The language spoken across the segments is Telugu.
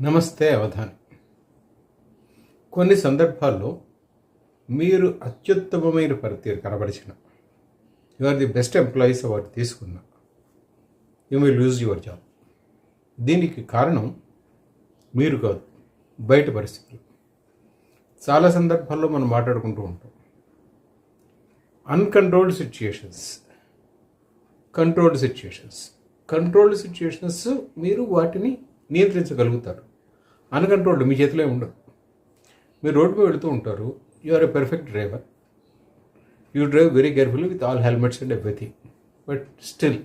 నమస్తే అవధాని. కొన్ని సందర్భాల్లో మీరు అత్యుత్తమమైన పనితీరు కనబరిచిన, you are the best employees award తీసుకున్న, you will lose your job. దీనికి కారణం మీరు కాదు, బయట పరిస్థితులు. చాలా సందర్భాల్లో మనం మాట్లాడుకుంటూ ఉంటాం. అన్కంట్రోల్డ్ సిచ్యుయేషన్స్, కంట్రోల్డ్ సిచ్యుయేషన్స్ మీరు వాటిని నియంత్రించగలుగుతారు. అన్కంట్రోల్డ్ మీ చేతిలో ఉండదు. మీరు రోడ్డు మీద వెళుతూ ఉంటారు. You are a perfect driver, you drive very carefully with all helmets and everything. But still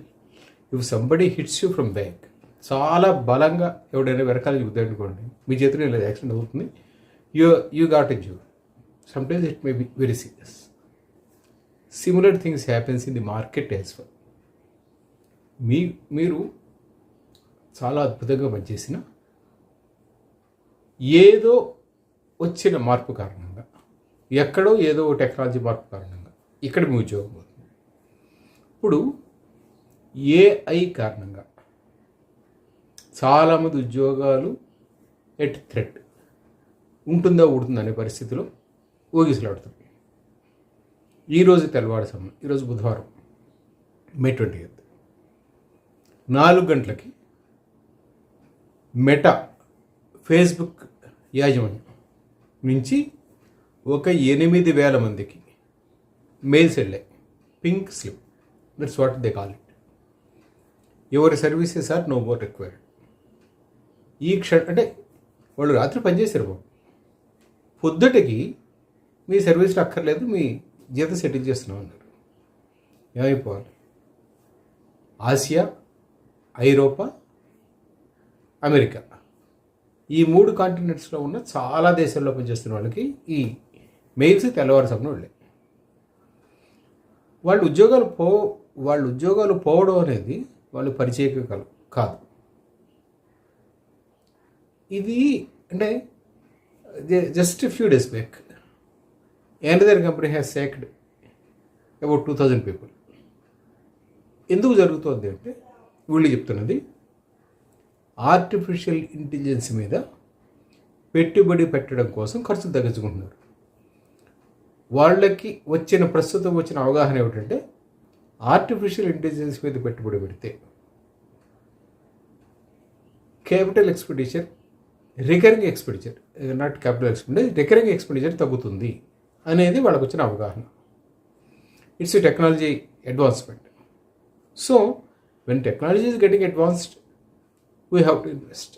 if somebody hits you from back, చాలా బలంగా ఎవడైనా వెనకాల చూద్దామనుకోండి, మీ చేతిలో ఇలా యాక్సిడెంట్ అవుతుంది. You got a జ్యూ. Sometimes it may be very serious. Similar things happens in the market as well. మీరు చాలా అద్భుతంగా పనిచేసిన ఏదో వచ్చిన మార్పు కారణంగా, ఎక్కడో ఏదో టెక్నాలజీ మార్పు కారణంగా ఇక్కడ మీ ఉద్యోగం అవుతుంది. ఇప్పుడు ఏఐ కారణంగా చాలామంది ఉద్యోగాలు ఎట్ థ్రెట్ ఉంటుందా అనే పరిస్థితిలో ఊగిసలాడుతుంది. ఈరోజు తెల్లవారు సమయం, ఈరోజు బుధవారం, మే 20th 4 గంటలకి మెటా ఫేస్బుక్ యాజమాన్యం నుంచి ఒక 8,000 మందికి మెయిల్స్ వెళ్ళాయి. Pink slip, that's what they call it. Your services are no more required. ఈ అంటే వాళ్ళు రాత్రి పనిచేశారు బాబు, పొద్దుటకి మీ సర్వీస్లో అక్కర్లేదు, మీ జీతం సెటిల్ చేస్తున్నాం అన్నారు. ఏమైపోవాలి? ఆసియా, ఐరోపా, అమెరికా, ఈ 3 కాంటినెంట్స్లో ఉన్న చాలా దేశాల్లో పనిచేస్తున్న వాళ్ళకి ఈ మెయిల్స్ తెల్లవారుసమున వెళ్ళాయి. వాళ్ళ ఉద్యోగాలు పోవడం అనేది వాళ్ళు పరిచయం కాదు. ఇది అంటే just few days back another company has sacked about 2,000 people. ఎందుకు జరుగుతుంది అంటే వీళ్ళు చెప్తున్నది ఆర్టిఫిషియల్ ఇంటెలిజెన్స్ మీద పెట్టుబడి పెట్టడం కోసం ఖర్చులు తగ్గించుకుంటున్నారు. వాళ్ళకి ప్రస్తుతం వచ్చిన అవగాహన ఏమిటంటే, ఆర్టిఫిషియల్ ఇంటెలిజెన్స్ మీద పెట్టుబడి పెడితే capital expenditure, recurring expenditure, not capital expenditure, recurring expenditure తగ్గుతుంది అనేది వాళ్ళకు వచ్చిన అవగాహన. It's a technology advancement. So when technology is getting advanced, we have to invest.